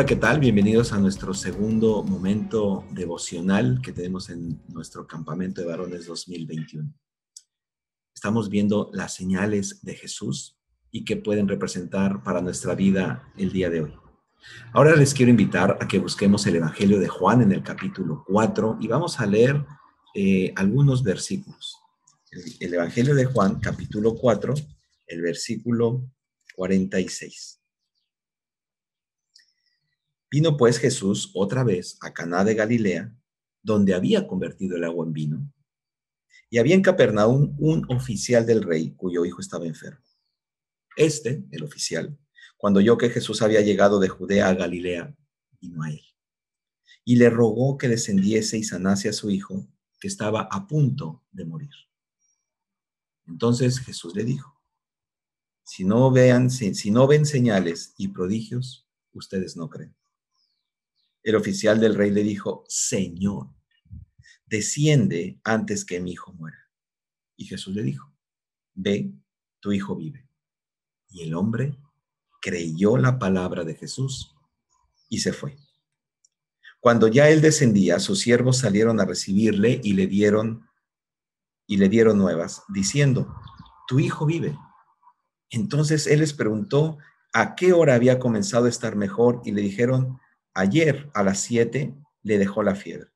¿qué tal? Bienvenidos a nuestro segundo momento devocional que tenemos en nuestro campamento de varones 2021. Estamos viendo las señales de Jesús y qué pueden representar para nuestra vida el día de hoy. Ahora les quiero invitar a que busquemos el Evangelio de Juan en el capítulo 4 y vamos a leer algunos versículos. El Evangelio de Juan, capítulo 4, el versículo 46. Vino pues Jesús otra vez a Caná de Galilea, donde había convertido el agua en vino. Y había en Capernaum un oficial del rey cuyo hijo estaba enfermo. El oficial, cuando oyó que Jesús había llegado de Judea a Galilea, vino a él. Y le rogó que descendiese y sanase a su hijo, que estaba a punto de morir. Entonces Jesús le dijo: si no ven señales y prodigios, ustedes no creen. El oficial del rey le dijo: Señor, desciende antes que mi hijo muera. Y Jesús le dijo: ve, tu hijo vive. Y el hombre creyó la palabra de Jesús y se fue. Cuando ya él descendía, sus siervos salieron a recibirle y le dieron nuevas, diciendo: tu hijo vive. Entonces él les preguntó a qué hora había comenzado a estar mejor y le dijeron: ayer a las 7 le dejó la fiebre.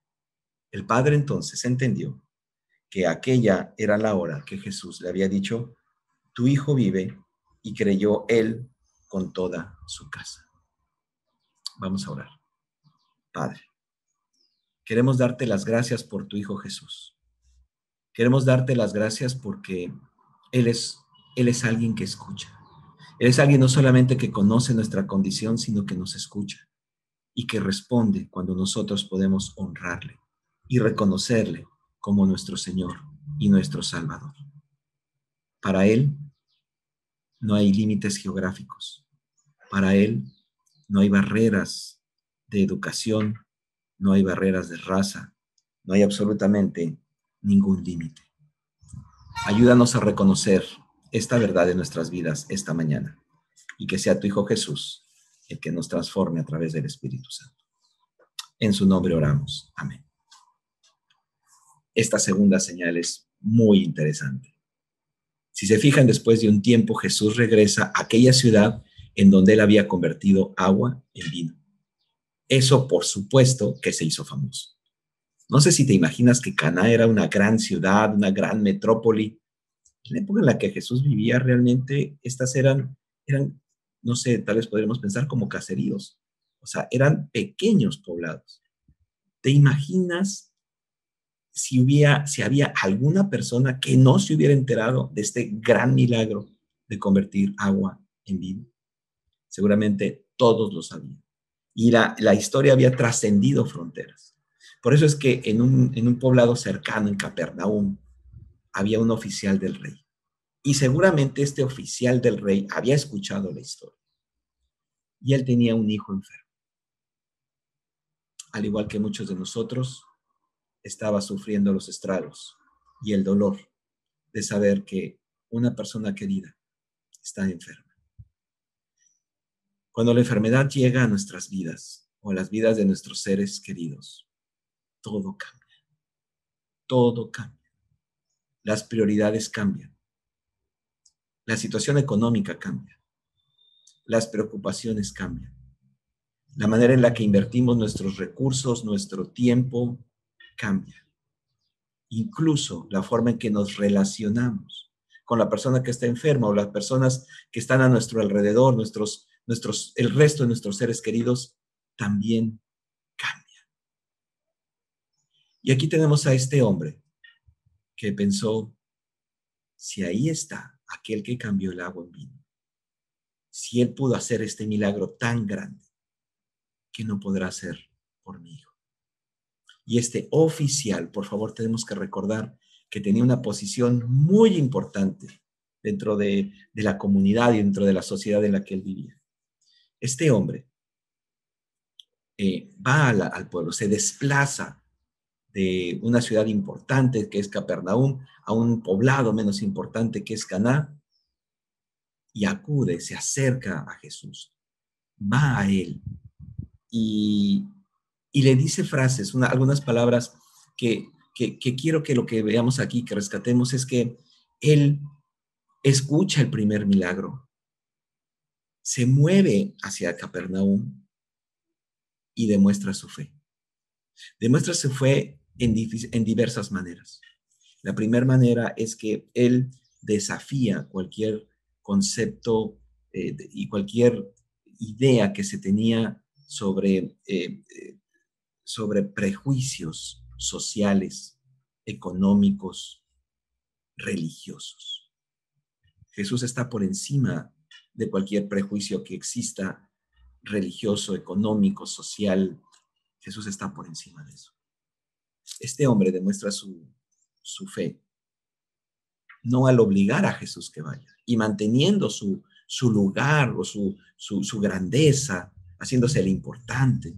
El padre entonces entendió que aquella era la hora que Jesús le había dicho: tu hijo vive, y creyó él con toda su casa. Vamos a orar. Padre, queremos darte las gracias por tu hijo Jesús. Queremos darte las gracias porque Él es alguien que escucha. Él es alguien no solamente que conoce nuestra condición, sino que nos escucha y que responde cuando nosotros podemos honrarle y reconocerle como nuestro Señor y nuestro Salvador. Para Él no hay límites geográficos. Para Él no hay barreras de educación, no hay barreras de raza, no hay absolutamente ningún límite. Ayúdanos a reconocer esta verdad en nuestras vidas esta mañana y que sea tu Hijo Jesús el que nos transforme a través del Espíritu Santo. En su nombre oramos. Amén. Esta segunda señal es muy interesante. Si se fijan, después de un tiempo, Jesús regresa a aquella ciudad en donde él había convertido agua en vino. Eso, por supuesto, que se hizo famoso. No sé si te imaginas que Caná era una gran ciudad, una gran metrópoli. En la época en la que Jesús vivía, realmente estas eran, no sé, tal vez podríamos pensar como caseríos. O sea, eran pequeños poblados. ¿Te imaginas si había alguna persona que no se hubiera enterado de este gran milagro de convertir agua en vino? Seguramente todos lo sabían. Y la historia había trascendido fronteras. Por eso es que en un poblado cercano, en Capernaum, había un oficial del rey. Y seguramente este oficial del rey había escuchado la historia. Y él tenía un hijo enfermo. Al igual que muchos de nosotros, estaba sufriendo los estragos y el dolor de saber que una persona querida está enferma. Cuando la enfermedad llega a nuestras vidas o a las vidas de nuestros seres queridos, todo cambia. Todo cambia. Las prioridades cambian. La situación económica cambia. Las preocupaciones cambian. La manera en la que invertimos nuestros recursos, nuestro tiempo, cambia. Incluso la forma en que nos relacionamos con la persona que está enferma o las personas que están a nuestro alrededor, el resto de nuestros seres queridos, también cambia. Y aquí tenemos a este hombre que pensó: si ahí está aquel que cambió el agua en vino, si él pudo hacer este milagro tan grande, ¿qué no podrá hacer por mi hijo? Y este oficial, por favor, tenemos que recordar que tenía una posición muy importante dentro de la comunidad y dentro de la sociedad en la que él vivía. Este hombre va al pueblo, se desplaza de una ciudad importante que es Capernaum a un poblado menos importante que es Caná y acude, se acerca a Jesús, va a él y, y le dice frases, algunas palabras que quiero que lo que veamos aquí, que rescatemos, es que él escucha el primer milagro, se mueve hacia Capernaum y demuestra su fe. Demuestra su fe en diversas maneras. La primera manera es que él desafía cualquier concepto y cualquier idea que se tenía sobre prejuicios sociales, económicos, religiosos. Jesús está por encima de cualquier prejuicio que exista, religioso, económico, social. Jesús está por encima de eso. Este hombre demuestra su fe, no al obligar a Jesús que vaya, y manteniendo su lugar o su grandeza, haciéndose el importante,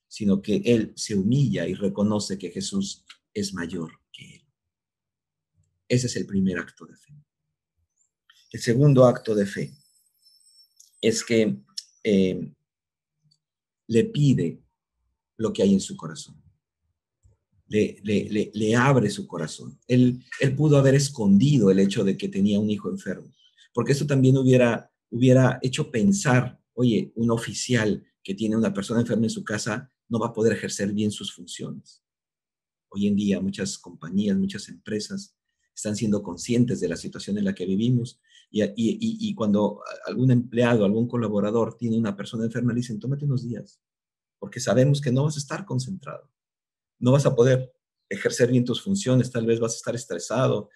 sino que él se humilla y reconoce que Jesús es mayor que él. Ese es el primer acto de fe. El segundo acto de fe es que le pide lo que hay en su corazón. Le abre su corazón. Él pudo haber escondido el hecho de que tenía un hijo enfermo, porque eso también hubiera hecho pensar, oye, un oficial que tiene una persona enferma en su casa no va a poder ejercer bien sus funciones. Hoy en día muchas muchas empresas están siendo conscientes de la situación en la que vivimos y cuando algún empleado, algún colaborador tiene una persona enferma, le dicen, tómate unos días, porque sabemos que no vas a estar concentrado, no vas a poder ejercer bien tus funciones, tal vez vas a estar estresado,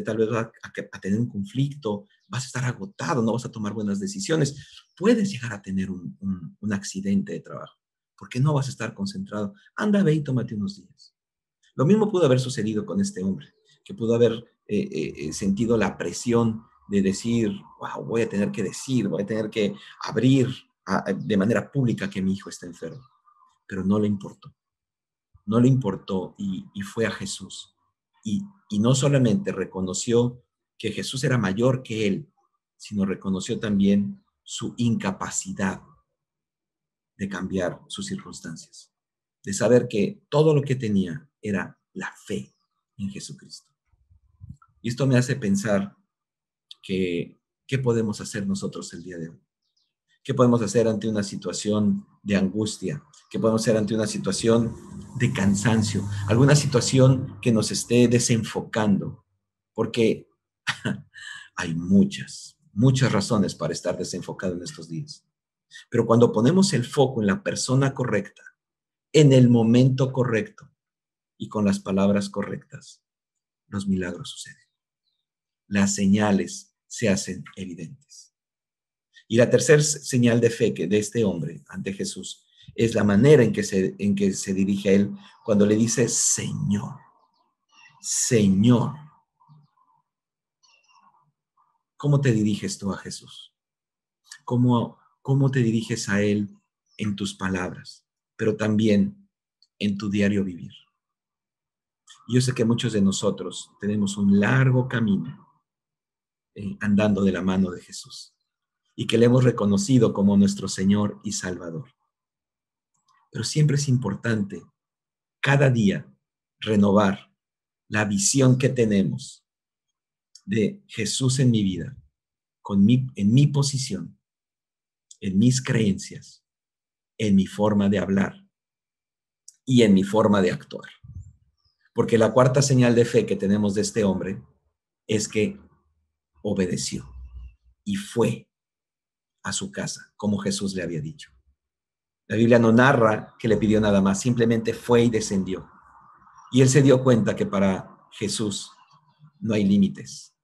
tal vez vas a tener un conflicto, vas a estar agotado, no vas a tomar buenas decisiones, puedes llegar a tener un accidente de trabajo, porque no vas a estar concentrado. Anda, ve y tómate unos días. Lo mismo pudo haber sucedido con este hombre, que pudo haber sentido la presión de decir, wow, voy a tener que decir, voy a tener que abrir de manera pública que mi hijo está enfermo. Pero no le importó. No le importó y fue a Jesús. Y no solamente reconoció que Jesús era mayor que él, sino reconoció también su incapacidad de cambiar sus circunstancias, de saber que todo lo que tenía era la fe en Jesucristo. Y esto me hace pensar que, ¿qué podemos hacer nosotros el día de hoy? ¿Qué podemos hacer ante una situación de angustia? ¿Qué podemos hacer ante una situación de cansancio? Alguna situación que nos esté desenfocando. Porque hay muchas razones para estar desenfocado en estos días. Pero cuando ponemos el foco en la persona correcta, en el momento correcto y con las palabras correctas, los milagros suceden. Las señales se hacen evidentes. Y la tercera señal de fe que de este hombre ante Jesús es la manera en que se dirige a él cuando le dice Señor, Señor. ¿Cómo te diriges tú a Jesús? ¿Cómo te diriges a él en tus palabras, pero también en tu diario vivir? Yo sé que muchos de nosotros tenemos un largo camino andando de la mano de Jesús y que le hemos reconocido como nuestro Señor y Salvador. Pero siempre es importante cada día renovar la visión que tenemos de Jesús en mi vida, en mi posición, en mis creencias, en mi forma de hablar y en mi forma de actuar. Porque la cuarta señal de fe que tenemos de este hombre es que obedeció y fue a su casa, como Jesús le había dicho. La Biblia no narra que le pidió nada más, simplemente fue y descendió. Y él se dio cuenta que para Jesús no hay límites.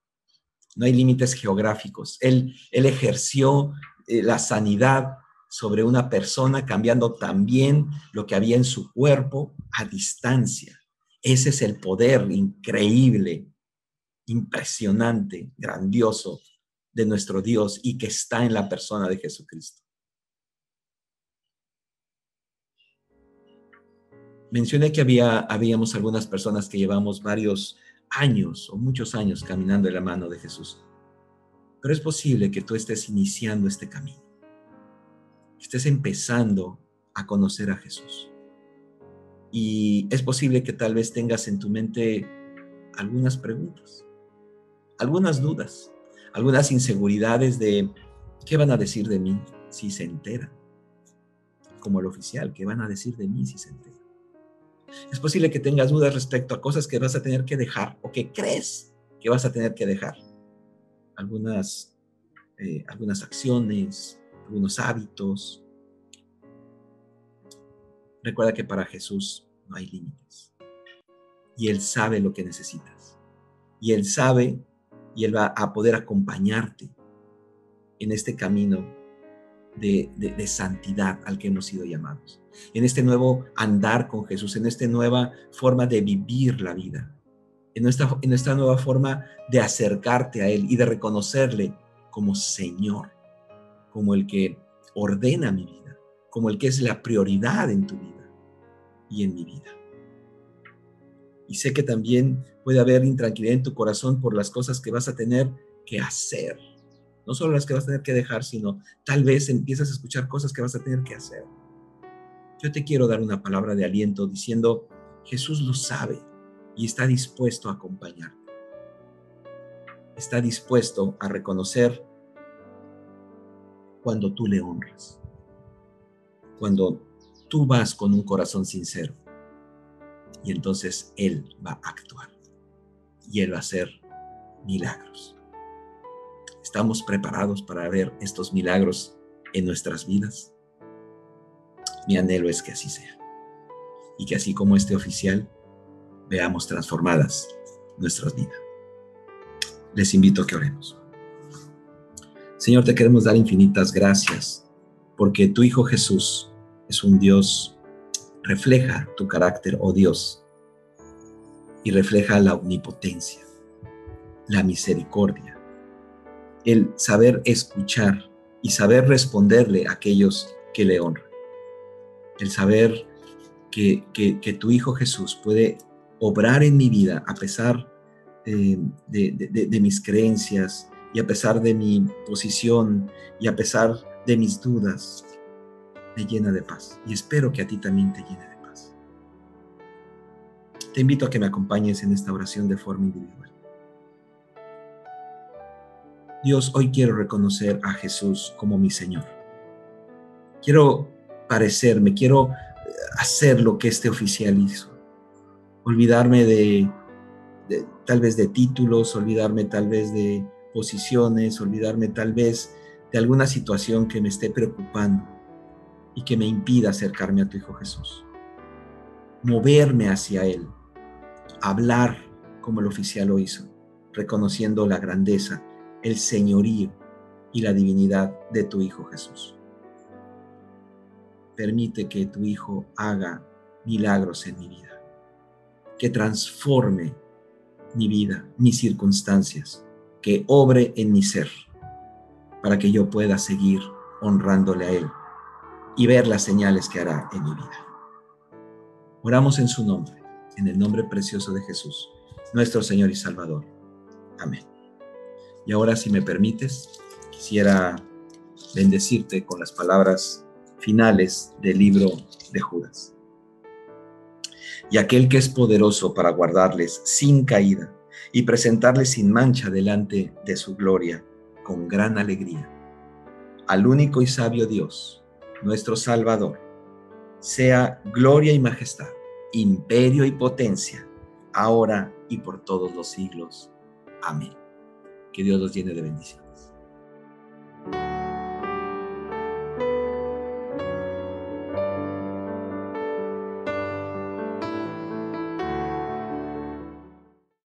No hay límites geográficos. Él ejerció la sanidad sobre una persona, cambiando también lo que había en su cuerpo a distancia. Ese es el poder increíble, impresionante, grandioso de nuestro Dios y que está en la persona de Jesucristo. Mencioné que habíamos algunas personas que llevamos varios años o muchos años caminando de la mano de Jesús. Pero es posible que tú estés iniciando este camino, que estés empezando a conocer a Jesús. Y es posible que tal vez tengas en tu mente algunas preguntas, algunas dudas, algunas inseguridades de qué van a decir de mí si se enteran, como el oficial, qué van a decir de mí si se enteran. Es posible que tengas dudas respecto a cosas que vas a tener que dejar o que crees que vas a tener que dejar. Algunas acciones, algunos hábitos. Recuerda que para Jesús no hay límites. Y Él sabe lo que necesitas. Y Él sabe y Él va a poder acompañarte en este camino de santidad al que hemos sido llamados. En este nuevo andar con Jesús, en esta nueva forma de vivir la vida. En esta nueva forma de acercarte a Él y de reconocerle como Señor, como el que ordena mi vida, como el que es la prioridad en tu vida y en mi vida. Y sé que también puede haber intranquilidad en tu corazón por las cosas que vas a tener que hacer. No solo las que vas a tener que dejar, sino tal vez empiezas a escuchar cosas que vas a tener que hacer. Yo te quiero dar una palabra de aliento diciendo, Jesús lo sabe y está dispuesto a acompañarte. Está dispuesto a reconocer cuando tú le honras, cuando tú vas con un corazón sincero. Y entonces Él va a actuar y Él va a hacer milagros. ¿Estamos preparados para ver estos milagros en nuestras vidas? Mi anhelo es que así sea. Y que así como este oficial, veamos transformadas nuestras vidas. Les invito a que oremos. Señor, te queremos dar infinitas gracias porque tu Hijo Jesús es un Dios, refleja tu carácter, oh Dios, y refleja la omnipotencia, la misericordia, el saber escuchar y saber responderle a aquellos que le honran. El saber que tu Hijo Jesús puede obrar en mi vida a pesar de mis creencias y a pesar de mi posición y a pesar de mis dudas, me llena de paz. Y espero que a ti también te llene de paz. Te invito a que me acompañes en esta oración de forma individual. Dios, hoy quiero reconocer a Jesús como mi Señor. Quiero parecerme, quiero hacer lo que este oficial hizo. Olvidarme tal vez de títulos, olvidarme tal vez de posiciones, olvidarme tal vez de alguna situación que me esté preocupando y que me impida acercarme a tu Hijo Jesús. Moverme hacia Él, hablar como el oficial lo hizo, reconociendo la grandeza, el señorío y la divinidad de tu Hijo Jesús. Permite que tu Hijo haga milagros en mi vida, que transforme mi vida, mis circunstancias, que obre en mi ser, para que yo pueda seguir honrándole a Él y ver las señales que hará en mi vida. Oramos en su nombre, en el nombre precioso de Jesús, nuestro Señor y Salvador. Amén. Y ahora, si me permites, quisiera bendecirte con las palabras finales del libro de Judas. Y aquel que es poderoso para guardarles sin caída y presentarles sin mancha delante de su gloria con gran alegría. Al único y sabio Dios, nuestro Salvador, sea gloria y majestad, imperio y potencia, ahora y por todos los siglos. Amén. Que Dios los llene de bendiciones.